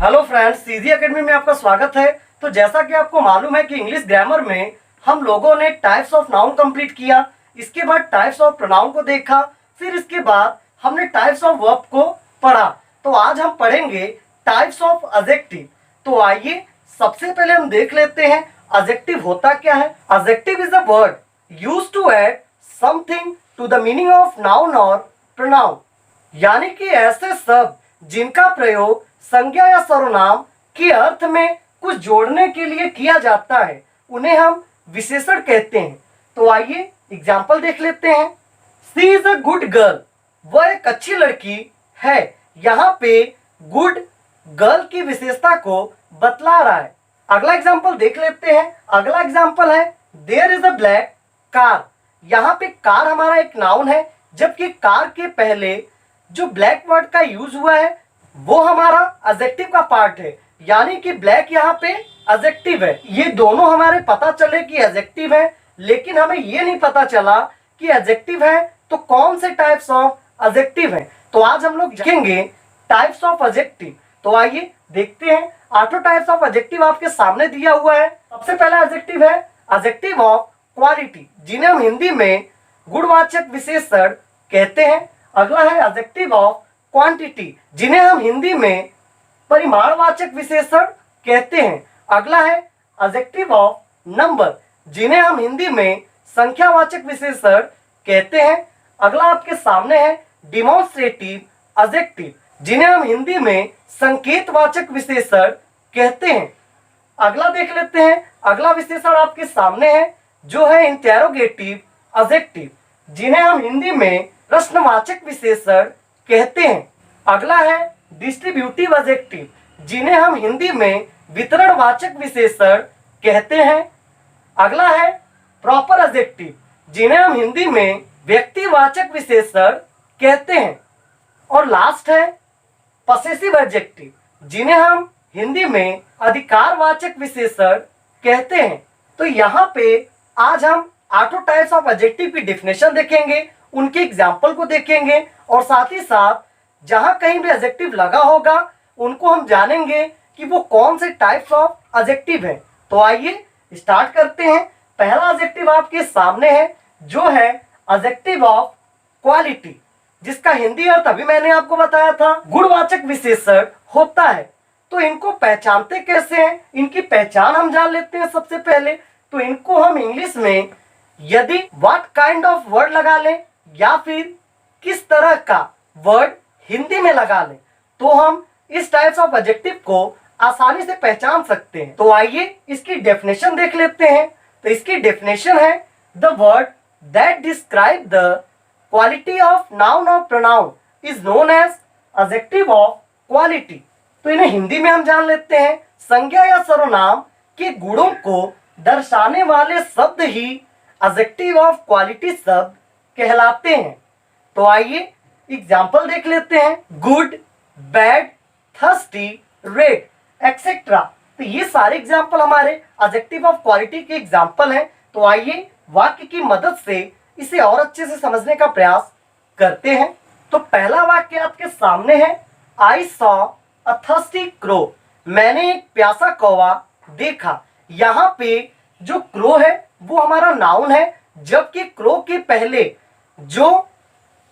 Hello friends, CG academy में आपका स्वागत है। तो जैसा कि आपको मालूम है कि इंग्लिश ग्रामर में हम लोगों ने टाइप्स ऑफ नाउन कंप्लीट किया, इसके बाद टाइप्स ऑफ प्रोनाउन को देखा, फिर इसके बाद हमने टाइप्स ऑफ वर्ब को पढ़ा। तो आज हम पढ़ेंगे टाइप्स ऑफ एडजेक्टिव। तो आइए सबसे पहले हम देख लेते हैं एडजेक्टिव होता क्या है। Adjective is a word used to add something to the meaning of noun और प्रोनाउन, यानी कि ऐसे शब्द जिनका प्रयोग संज्ञा या सर्वनाम के अर्थ में कुछ जोड़ने के लिए किया जाता है, उन्हें हम विशेषण कहते हैं। तो आइए एग्जाम्पल देख लेते हैं। सी इज अ गुड गर्ल, वह एक अच्छी लड़की है। यहाँ पे गुड गर्ल की विशेषता को बतला रहा है। अगला एग्जाम्पल देख लेते हैं। अगला एग्जाम्पल है there is a black car. यहाँ पे कार हमारा एक नाउन है, जबकि कार के पहले जो ब्लैक वर्ड का यूज हुआ है वो हमारा एडजेक्टिव का पार्ट है, यानी कि ब्लैक यहाँ पे एडजेक्टिव है। ये दोनों हमारे पता चले कि एडजेक्टिव है, लेकिन हमें ये नहीं पता चला कि एडजेक्टिव है तो कौन से टाइप्स ऑफ एडजेक्टिव है। तो आज हम लोग देखेंगे टाइप्स ऑफ एडजेक्टिव। तो आइए देखते हैं। 8 टाइप्स ऑफ एडजेक्टिव आपके सामने दिया हुआ है। सबसे पहला एडजेक्टिव है एडजेक्टिव ऑफ क्वालिटी, जिन्हें हम हिंदी में गुणवाचक विशेषण कहते हैं। अगला है एडजेक्टिव ऑफ क्वांटिटी, जिन्हें हम हिंदी में परिमाणवाचक विशेषण कहते हैं। अगला है एडजेक्टिव ऑफ नंबर, जिन्हें हम हिंदी में संख्यावाचक विशेषण कहते हैं। अगला आपके सामने है डिमॉन्स्ट्रेटिव एडजेक्टिव, जिन्हें हम हिंदी में संकेतवाचक विशेषण कहते हैं। अगला देख लेते हैं। अगला विशेषण आपके सामने है जो है इंटेरोगेटिव एडजेक्टिव, जिन्हें हम हिंदी में प्रश्नवाचक विशेषण कहते हैं। अगला है डिस्ट्रीब्यूटिव एडजेक्टिव, जिन्हें हम हिंदी में वितरणवाचक विशेषण कहते हैं। अगला है प्रॉपर एडजेक्टिव, जिन्हें हम हिंदी में व्यक्तिवाचक विशेषण कहते हैं। और लास्ट है पसेसिव एडजेक्टिव, जिन्हें हम हिंदी में अधिकारवाचक विशेषण कहते हैं। तो यहाँ पे आज हम 8 टाइप्स ऑफ एडजेक्टिव की डेफिनेशन देखेंगे, उनके एग्जाम्पल को देखेंगे, और साथ ही साथ जहां कहीं भी एडजेक्टिव लगा होगा उनको हम जानेंगे कि वो कौन से टाइप्स ऑफ एडजेक्टिव है। तो आइए स्टार्ट करते हैं। पहला एडजेक्टिव आपके सामने है जो है एडजेक्टिव ऑफ क्वालिटी, जिसका हिंदी अर्थ अभी मैंने आपको बताया था गुणवाचक विशेषण होता है। तो इनको पहचानते कैसे हैं, इनकी पहचान हम जान लेते हैं। सबसे पहले तो इनको हम इंग्लिश में यदि व्हाट काइंड ऑफ वर्ड लगा लें या फिर किस तरह का वर्ड हिंदी में लगा लें तो हम इस टाइप्स ऑफ एडजेक्टिव को आसानी से पहचान सकते हैं। तो आइए इसकी डेफिनेशन देख लेते हैं। तो इसकी डेफिनेशन है the word that describe the quality of noun और pronoun is known as adjective of quality. तो इन्हें हिंदी में हम जान लेते हैं संज्ञा या सर्वनाम के गुणों को दर्शाने वाले शब्द ही एडजेक्टिव ऑफ क्वालिटी शब्द कहलाते हैं। तो आइए एग्जाम्पल देख लेते हैं। Good, bad, thirsty, red etcetera. तो ये सारे एग्जाम्पल हमारे एडजेक्टिव ऑफ क्वालिटी के एग्जाम्पल हैं। तो आइए वाक्य की मदद से इसे और अच्छे से समझने का प्रयास करते हैं। तो पहला वाक्य आपके सामने है I saw a thirsty crow. मैंने एक प्यासा कौवा देखा। यहाँ पे जो क्रो है वो हमारा नाउन है, जबकि क्रो के पहले जो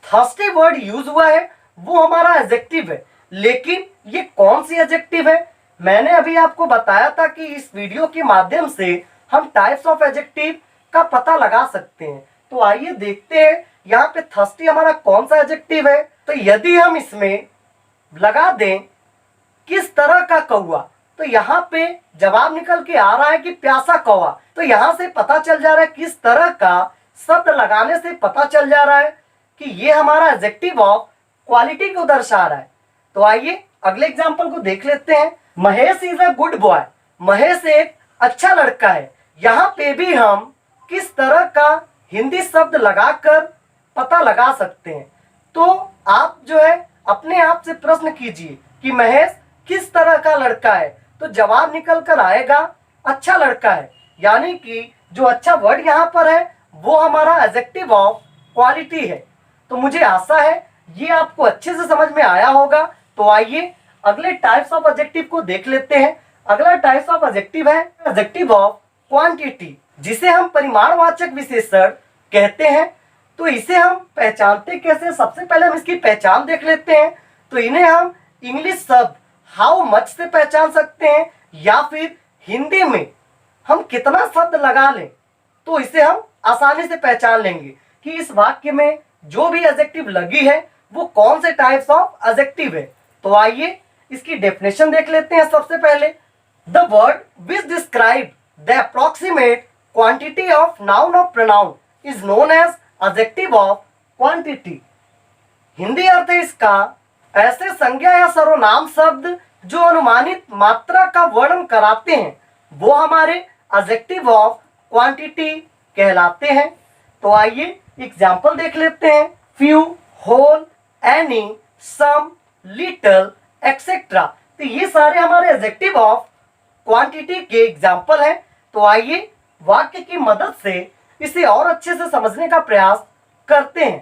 थर्स्टी वर्ड यूज हुआ है वो हमारा एडजेक्टिव है। लेकिन ये कौन सी एडजेक्टिव है, मैंने अभी आपको बताया था कि इस वीडियो के माध्यम से हम टाइप्स ऑफ एडजेक्टिव का पता लगा सकते हैं। तो आइए देखते हैं यहाँ पे थर्स्टी हमारा कौन सा एडजेक्टिव है। तो यदि हम इसमें लगा दें किस तरह का कौवा, तो यहाँ पे जवाब निकल के आ रहा है कि प्यासा कौवा। तो यहाँ से पता चल जा रहा है, किस तरह का शब्द लगाने से पता चल जा रहा है कि ये हमारा एडजेक्टिव ऑफ क्वालिटी को दर्शा रहा है। तो आइए अगले एग्जांपल को देख लेते हैं। Mahesh is a good boy. Mahesh एक अच्छा लड़का है। यहाँ पे भी हम किस तरह का हिंदी शब्द लगाकर पता लगा सकते हैं। तो आप जो है अपने आप से प्रश्न कीजिए कि महेश किस तरह का लड़का है, तो जवाब निकल कर आएगा अच्छा लड़का है। यानी कि जो अच्छा वर्ड यहाँ पर है वो हमारा एडजेक्टिव ऑफ क्वालिटी है। तो मुझे आशा है ये आपको अच्छे से समझ में आया होगा। तो आइए अगले टाइप्स ऑफ एडजेक्टिव को देख लेते हैं। अगला टाइप्स ऑफ एडजेक्टिव है एडजेक्टिव ऑफ क्वांटिटी, जिसे हम परिमाणवाचक विशेषण कहते हैं। तो इसे हम पहचानते कैसे, सबसे पहले हम इसकी पहचान देख लेते हैं। तो इन्हें हम इंग्लिश शब्द हाउ मच से पहचान सकते हैं, या फिर हिंदी में हम कितना शब्द लगा लें तो इसे हम आसानी से पहचान लेंगे कि इस वाक्य में जो भी एडजेक्टिव लगी है वो कौन से टाइप्स ऑफ एडजेक्टिव है। तो आइए इसकी डेफिनेशन देख लेते हैं। सबसे पहले, the word which describe the approximate quantity of noun और pronoun is known as adjective of quantity. Hindi अर्थ है इसका ऐसे संज्ञा या सर्वनाम शब्द जो अनुमानित मात्रा का वर्णन कराते हैं वो हमारे एडजेक्टिव ऑफ क्वांटिटी कहलाते हैं। तो आइए एग्जाम्पल देख लेते हैं। फ्यू, होल, एनी, सम, लिटल, एक्सेट्रा। तो ये सारे हमारे एडजेक्टिव ऑफ क्वांटिटी के एग्जाम्पल हैं। तो आइए वाक्य की मदद से इसे और अच्छे से समझने का प्रयास करते हैं।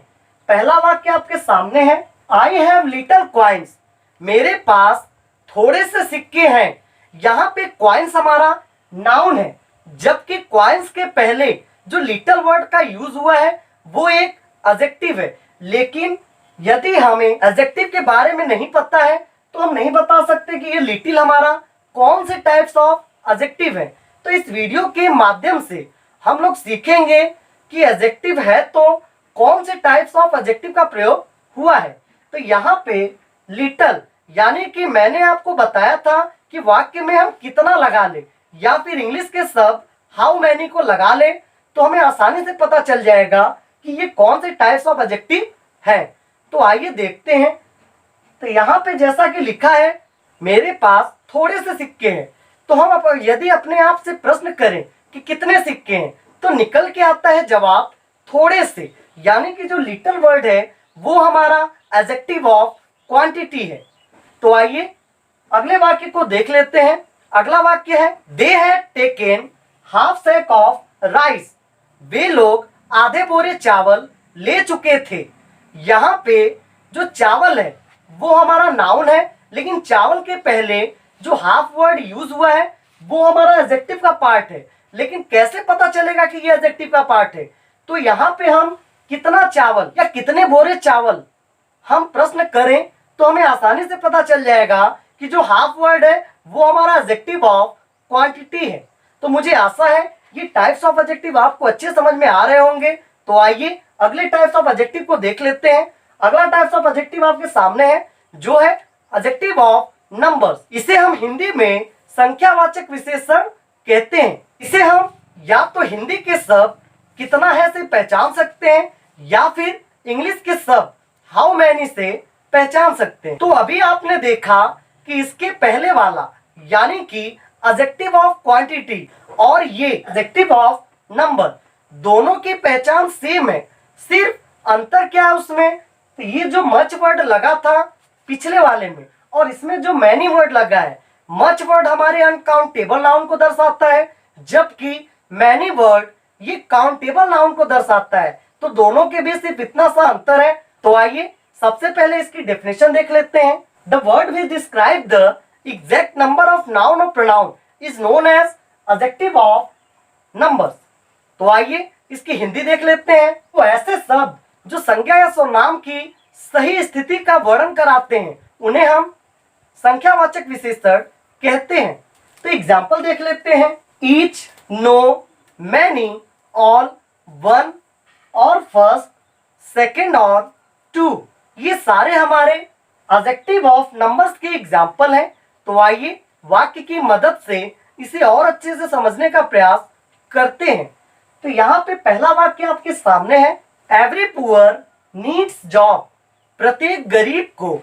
पहला वाक्य आपके सामने है, आई हैव लिटल क्वाइंस। मेरे पास थोड़े से सिक्के हैं। यहाँ पे क्वाइंस हमारा नाउन है, जबकि क्वाइंस के पहले जो लिटल वर्ड का यूज हुआ है वो एक एडजेक्टिव है। लेकिन यदि हमें एडजेक्टिव के बारे में नहीं पता है तो हम नहीं बता सकते कि ये लिटिल हमारा कौन से टाइप्स ऑफ एडजेक्टिव है। तो इस वीडियो के माध्यम से हम लोग सीखेंगे कि एडजेक्टिव है तो कौन से टाइप्स ऑफ एडजेक्टिव का प्रयोग हुआ है। तो यहाँ पे लिटल यानी कि मैंने आपको बताया था कि वाक्य में हम कितना लगा ले या फिर इंग्लिश के शब्द हाउ मैनी को लगा ले तो हमें आसानी से पता चल जाएगा कि ये कौन से टाइप्स ऑफ एडजेक्टिव है। तो आइए देखते हैं। तो यहाँ पे जैसा कि लिखा है मेरे पास थोड़े से सिक्के हैं, तो हम यदि अपने आप से प्रश्न करें कि कितने सिक्के हैं तो निकल के आता है जवाब थोड़े से, यानी कि जो लिटिल वर्ड है वो हमारा एडजेक्टिव ऑफ क्वांटिटी है। तो आइए अगले वाक्य को देख लेते हैं। अगला वाक्य है, they had taken half sack of rice. वे लोग आधे बोरे चावल ले चुके थे। यहाँ पे जो चावल है वो हमारा नाउन है, लेकिन चावल के पहले जो हाफ वर्ड यूज हुआ है वो हमारा एडजेक्टिव का पार्ट है। लेकिन कैसे पता चलेगा कि ये एडजेक्टिव का पार्ट है? तो यहाँ पे हम कितना चावल या कितने बोरे चावल हम प्रश्न करें तो हमें आसानी से पता चल जाएगा कि जो हाफ वर्ड है वो हमारा एडजेक्टिव ऑफ क्वांटिटी है। तो मुझे आशा है ये टाइप्स ऑफ एडजेक्टिव आपको अच्छे समझ में आ रहे होंगे। तो आइए अगले टाइप्स ऑफ एडजेक्टिव को देख लेते हैं। अगला टाइप्स ऑफ एडजेक्टिव आपके सामने है जो है एडजेक्टिव ऑफ नंबर्स। इसे हम हिंदी में संख्यावाचक विशेषण कहते हैं। इसे हम या तो हिंदी के शब्द कितना है से पहचान सकते हैं या फिर इंग्लिश के शब्द हाउ मैनी से पहचान सकते हैं। तो अभी आपने देखा कि इसके पहले वाला यानी कि एडजेक्टिव ऑफ क्वांटिटी और ये एडजेक्टिव ऑफ नंबर दोनों की पहचान सेम है। सिर्फ अंतर क्या है उसमें, तो ये जो मच वर्ड लगा था पिछले वाले में और इसमें जो मैनी वर्ड लगा है, मच वर्ड हमारे अनकाउंटेबल नाउन को दर्शाता है जबकि मैनी वर्ड ये काउंटेबल नाउन को दर्शाता है। तो दोनों के बीच सिर्फ इतना सा अंतर है। तो आइए सबसे पहले इसकी डेफिनेशन देख लेते हैं। The word which describe the exact number of noun और pronoun is known as adjective of numbers. तो आइए इसकी हिंदी देख लेते हैं। तो ऐसे शब्द जो संज्ञा या सर्वनाम की सही स्थिति का वर्णन कराते हैं उन्हें हम संख्यावाचक विशेषण कहते हैं। तो एग्जाम्पल देख लेते हैं। Each, no, many, all, one और फर्स्ट, सेकेंड और टू, ये सारे हमारे एडजेक्टिव ऑफ नंबर्स के एग्जाम्पल हैं। तो आइए वाक्य की मदद से इसे और अच्छे से समझने का प्रयास करते हैं। तो यहाँ पे पहला वाक्य आपके सामने है, एवरी पुअर नीड्स जॉब। प्रत्येक गरीब को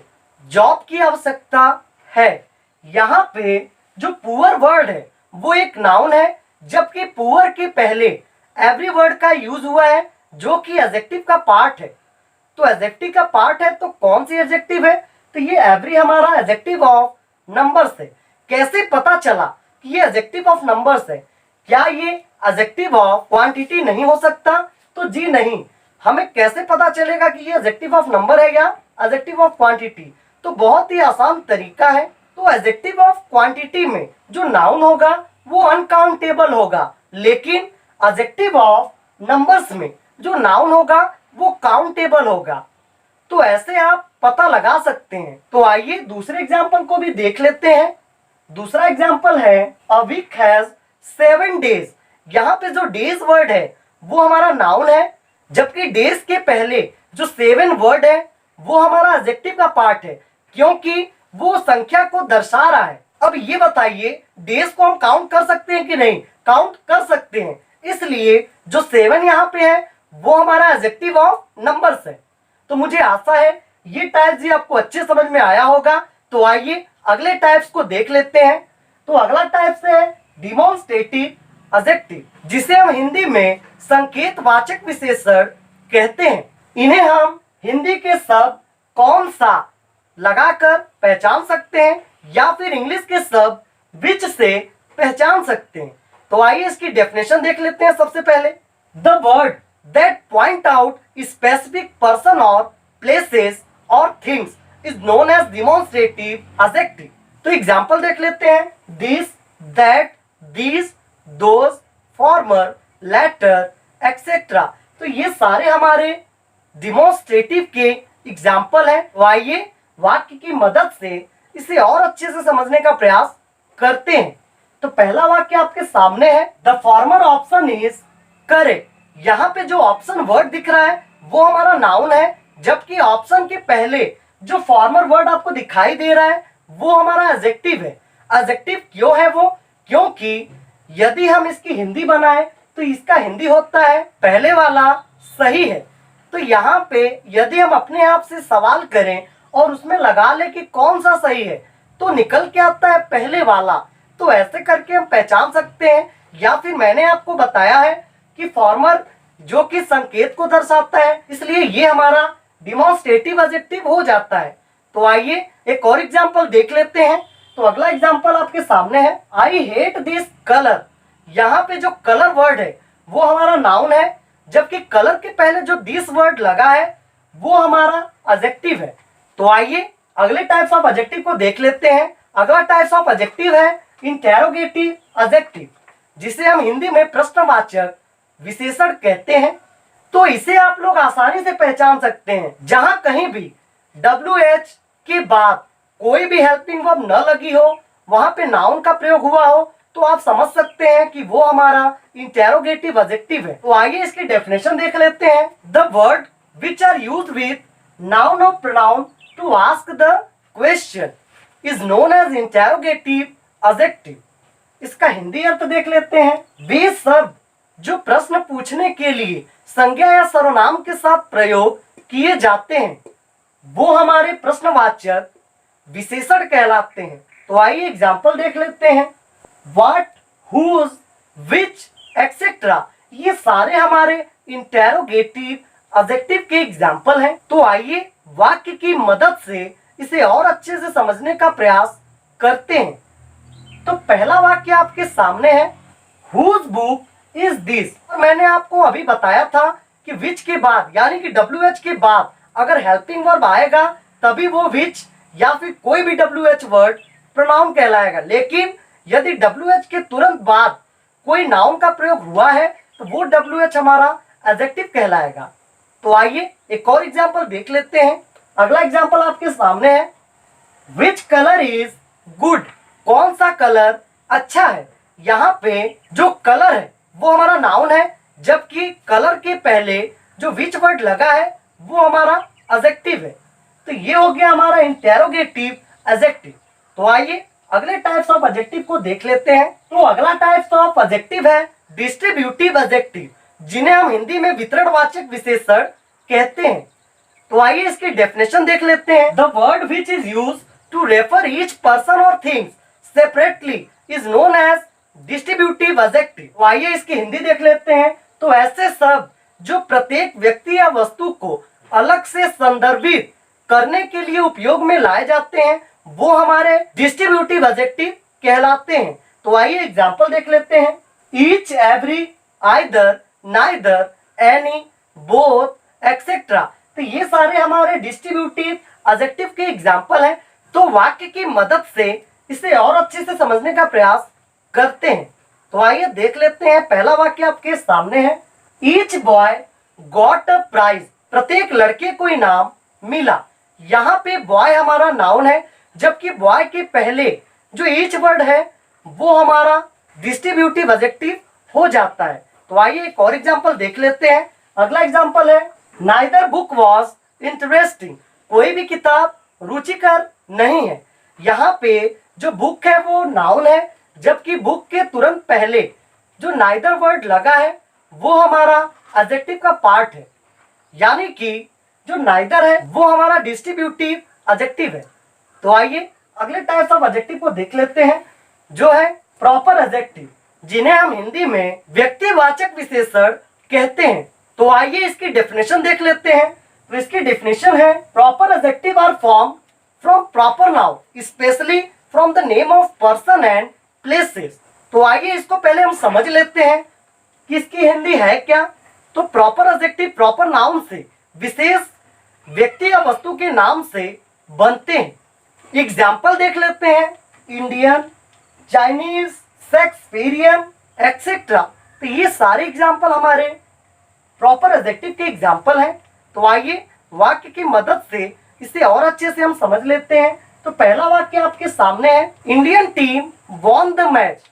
जॉब की आवश्यकता है। यहाँ पे जो पुअर वर्ड है वो एक नाउन है, जबकि पुअर के पहले एवरी वर्ड का यूज हुआ है जो कि एडजेक्टिव का पार्ट है। तो एडजेक्टिव का पार्ट है तो कौन सी एडजेक्टिव है? तो ये एवरी हमारा एडजेक्टिव ऑफ नंबर्स है। कैसे पता चला कि ये एडजेक्टिव ऑफ नंबर्स है? क्या ये एडजेक्टिव ऑफ क्वांटिटी नहीं हो सकता? तो जी नहीं। हमें कैसे पता चलेगा कि ये एडजेक्टिव ऑफ नंबर है या एडजेक्टिव ऑफ क्वांटिटी? तो बहुत ही आसान तरीका है। तो एडजेक्टिव ऑफ क्वांटिटी में जो नाउन होगा वो अनकाउंटेबल होगा, लेकिन एडजेक्टिव ऑफ नंबर्स में जो नाउन होगा वो काउंटेबल होगा। तो ऐसे आप पता लगा सकते हैं। तो आइए दूसरे एग्जाम्पल को भी देख लेते हैं। दूसरा एग्जाम्पल है अ वीक हैज 7 डेज। यहाँ पे जो डेज वर्ड है वो हमारा नाउन है, जबकि डेज के पहले जो 7 वर्ड है वो हमारा एडजेक्टिव का पार्ट है, क्योंकि वो संख्या को दर्शा रहा है। अब ये बताइए, डेज को हम काउंट कर सकते हैं कि नहीं? काउंट कर सकते हैं, इसलिए जो 7 यहाँ पे है वो हमारा एडजेक्टिव ऑफ नंबर्स है। तो मुझे आशा है ये टाइप्स भी आपको अच्छे समझ में आया होगा। तो आइए अगले टाइप्स को देख लेते हैं। तो अगला टाइप्स है डिमॉन्स्ट्रेटिव एडजेक्टिव, जिसे हम हिंदी में संकेतवाचक विशेषण कहते हैं। इन्हें हम हिंदी के शब्द कौन सा लगाकर पहचान सकते हैं या फिर इंग्लिश के शब्द विच से पहचान सकते हैं। तो आइए इसकी डेफिनेशन देख लेते हैं। सबसे पहले, the word that point out specific person और प्लेसेस और things is known as demonstrative adjective. तो एग्जाम्पल देख लेते हैं। This, that, this, those, former, latter, etcetera. तो ये सारे हमारे डिमॉन्स्ट्रेटिव के एग्जाम्पल हैं। तो आइए वाक्य की मदद से इसे और अच्छे से समझने का प्रयास करते हैं। तो पहला वाक्य आपके सामने है, the former option is correct. यहाँ पे जो ऑप्शन वर्ड दिख रहा है वो हमारा नाउन है, जबकि ऑप्शन के पहले जो फॉर्मर वर्ड आपको दिखाई दे रहा है वो हमारा एडजेक्टिव है। एडजेक्टिव क्यों है वो? क्योंकि यदि हम इसकी हिंदी बनाएं तो इसका हिंदी होता है पहले वाला सही है। तो यहाँ पे यदि हम अपने आप से सवाल करें और उसमें लगा ले कि कौन सा सही है, तो निकल के आता है पहले वाला। तो ऐसे करके हम पहचान सकते हैं। या फिर मैंने आपको बताया है कि फॉर्मर जो कि संकेत को दर्शाता है, इसलिए ये हमारा डिमॉन्स्ट्रेटिव एडजेक्टिव हो जाता है। तो आइए एक और एग्जांपल देख लेते हैं। तो अगला एग्जांपल आपके सामने है, आई हेट दिस कलर। यहाँ पे जो कलर वर्ड है वो हमारा नाउन है, जबकि कलर के पहले जो दिस वर्ड लगा है वो हमारा एडजेक्टिव है। तो आइए अगले टाइप्स ऑफ एडजेक्टिव को देख लेते हैं। अगला टाइप्स ऑफ एडजेक्टिव है इंटेरोगेटिव एडजेक्टिव, जिसे हम हिंदी में प्रश्नवाचक विशेषण कहते हैं। तो इसे आप लोग आसानी से पहचान सकते हैं। जहां कहीं भी WH के बाद कोई भी हेल्पिंग वर्ब न लगी हो, वहां पे नाउन का प्रयोग हुआ हो, तो आप समझ सकते हैं कि वो हमारा इंटेरोगेटिव एडजेक्टिव है। तो आइए इसकी डेफिनेशन देख लेते हैं। The word which are used with noun और pronoun to ask the question is known as interrogative adjective. इसका हिंदी अर्थ देख लेते हैं। वे शब्द जो प्रश्न पूछने के लिए संज्ञा या सर्वनाम के साथ प्रयोग किए जाते हैं वो हमारे प्रश्नवाचक विशेषण कहलाते हैं। तो आइए एग्जाम्पल देख लेते हैं। व्हाट, हुज, विच, एक्सेट्रा, ये सारे हमारे इंटेरोगेटिव एडजेक्टिव के एग्जाम्पल हैं। तो आइए वाक्य की मदद से इसे और अच्छे से समझने का प्रयास करते हैं। तो पहला वाक्य आपके सामने है, हुज बुक इज दिस। मैंने आपको अभी बताया था कि विच के बाद यानी कि WH के बाद अगर हेल्पिंग वर्ब आएगा तभी वो विच या फिर कोई भी WH वर्ड प्रोनाउन कहलाएगा। लेकिन यदि WH के तुरंत बाद कोई नाउन का प्रयोग हुआ है तो वो WH हमारा एडजेक्टिव कहलाएगा। तो आइए एक और एग्जाम्पल देख लेते हैं। अगला एग्जाम्पल आपके सामने है, विच कलर इज गुड। कौन सा कलर अच्छा है। यहाँ पे जो कलर है वो हमारा नाउन है, जबकि कलर के पहले जो विच वर्ड लगा है वो हमारा एडजेक्टिव है। तो ये हो गया हमारा इंटेरोगेटिव एडजेक्टिव। तो आइए अगले टाइप्स ऑफ एडजेक्टिव को देख लेते हैं। तो अगला टाइप्स ऑफ एडजेक्टिव है डिस्ट्रीब्यूटिव एडजेक्टिव, जिन्हें हम हिंदी में वितरणवाचक विशेषण कहते हैं। तो आइए इसकी डेफिनेशन देख लेते हैं। The word which is use to refer each person और things separately is known as distributive adjective. तो आइए इसकी हिंदी देख लेते हैं। तो ऐसे शब्द जो प्रत्येक व्यक्ति या वस्तु को अलग से संदर्भित करने के लिए उपयोग में लाए जाते हैं वो हमारे डिस्ट्रीब्यूटिव एडजेक्टिव कहलाते हैं। तो आइए एग्जांपल देख लेते हैं। Each, every, either, neither, any, both, etcetera. तो ये सारे हमारे डिस्ट्रीब्यूटिव एडजेक्टिव के एग्जाम्पल हैं। तो वाक्य की मदद से इसे और अच्छे से समझने का प्रयास करते हैं। तो आइए देख लेते हैं। पहला वाक्य आपके सामने है, each boy got a prize, प्रत्येक लड़के को इनाम मिला। यहाँ पे बॉय हमारा नाउन है, जबकि बॉय के पहले जो ईच वर्ड है वो हमारा डिस्ट्रीब्यूटिव एडजेक्टिव हो जाता है। तो आइए एक और एग्जांपल देख लेते हैं। अगला एग्जांपल है, नाइदर बुक वॉज इंटरेस्टिंग, कोई भी किताब रुचिकर नहीं है। यहाँ पे जो बुक है वो नाउन है, जबकि बुक के तुरंत पहले जो नाइदर वर्ड लगा है वो हमारा एडजेक्टिव का पार्ट है, यानी कि जो नाइदर है वो हमारा डिस्ट्रीब्यूटिव एडजेक्टिव है। तो आइए अगले टाइप्स ऑफ एडजेक्टिव को देख लेते हैं, जो है प्रॉपर एडजेक्टिव, जिन्हें हम हिंदी में व्यक्तिवाचक विशेषण कहते हैं। तो आइए इसकी डेफिनेशन देख लेते हैं। तो इसकी डेफिनेशन है, proper adjective are form from proper noun specially from the name of person and places. तो आइए इसको पहले हम समझ लेते हैं कि इसकी हिंदी है क्या। तो प्रॉपर एडजेक्टिव प्रॉपर नाउन से, विशेष व्यक्ति या वस्तु के नाम से बनते हैं। एग्जाम्पल देख लेते हैं, इंडियन, चाइनीज, शेक्सपियरियन एक्सेट्रा। तो ये सारे एग्जाम्पल हमारे प्रॉपर एडजेक्टिव के एग्जाम्पल हैं। तो आइए वाक्य की मदद से इसे और अच्छे से हम समझ लेते हैं। तो पहला वाक्य आपके सामने है, Indian team won the match,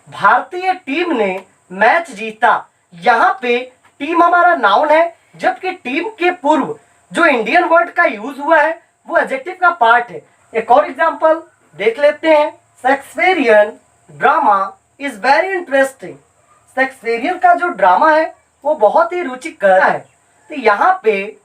भारतीय टीम ने मैच जीता। यहाँ पे टीम हमारा नाउन है, जबकि टीम के पूर्व जो इंडियन वर्ड का यूज हुआ है वो एडजेक्टिव का पार्ट है। एक और एग्जांपल देख लेते हैं, Shakespearean drama is very interesting, Shakespearean का जो ड्रामा है वो बहुत ही रुचिकर है। तो यहाँ पे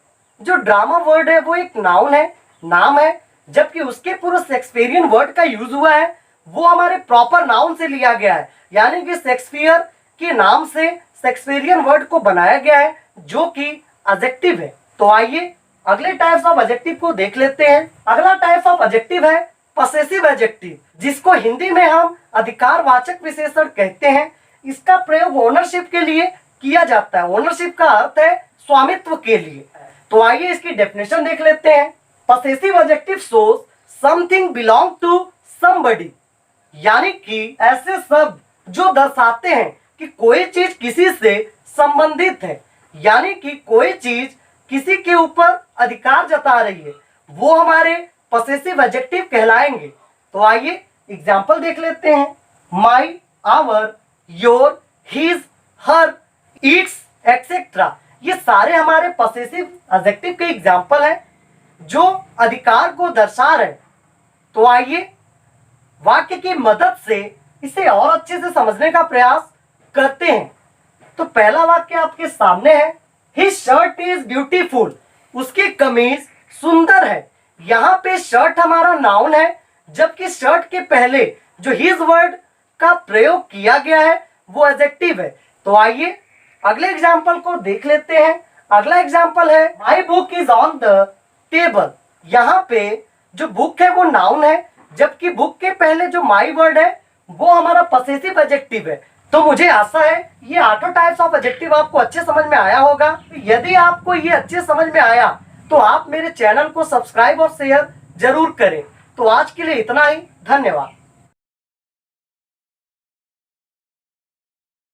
जो ड्रामा वर्ड है वो एक नाउन है, नाम है, जबकि उसके पूर्व शेक्सपियरियन वर्ड का यूज हुआ है वो हमारे प्रॉपर नाउन से लिया गया है, यानी कि शेक्सपियर के नाम से शेक्सपियरियन वर्ड को बनाया गया है जो कि एडजेक्टिव है। तो आइए अगले टाइप्स ऑफ एडजेक्टिव को देख लेते हैं। अगला टाइप्स ऑफ एडजेक्टिव है पसेसिव एडजेक्टिव, जिसको हिंदी में हम अधिकारवाचक विशेषण कहते हैं। इसका प्रयोग ओनरशिप के लिए किया जाता है। ओनरशिप का अर्थ है स्वामित्व के लिए। तो आइए इसकी डेफिनेशन देख लेते हैं। Possessive adjective shows something belong to somebody, यानी कि ऐसे शब्द जो दर्शाते हैं कि कोई चीज किसी से संबंधित है, यानी कि कोई चीज किसी के ऊपर अधिकार जता रही है, वो हमारे पसेसिव एडजेक्टिव कहलाएंगे। तो आइए एग्जांपल देख लेते हैं, my, our, your, his, her, its etcetera. ये सारे हमारे पसेसिव एडजेक्टिव के एग्जांपल हैं जो अधिकार को दर्शा रहे। तो आइए वाक्य की मदद से इसे और अच्छे से समझने का प्रयास करते हैं। तो पहला वाक्य आपके सामने है, हिज शर्ट इज ब्यूटीफुल, उसकी कमीज सुंदर है। यहाँ पे शर्ट हमारा नाउन है, जबकि शर्ट के पहले जो हिज वर्ड का प्रयोग किया गया है वो एडजेक्टिव है। तो आइए अगले एग्जाम्पल को देख लेते हैं। अगला एग्जाम्पल है, my book is on the table. यहाँ पे जो बुक है वो नाउन है, जबकि बुक के पहले जो माई वर्ड है वो हमारा पसेसिव एडजेक्टिव है। तो मुझे आशा है ये 8 टाइप्स ऑफ एडजेक्टिव आपको अच्छे समझ में आया होगा। यदि आपको ये अच्छे समझ में आया तो आप मेरे चैनल को सब्सक्राइब और शेयर जरूर करें। तो आज के लिए इतना ही, धन्यवाद।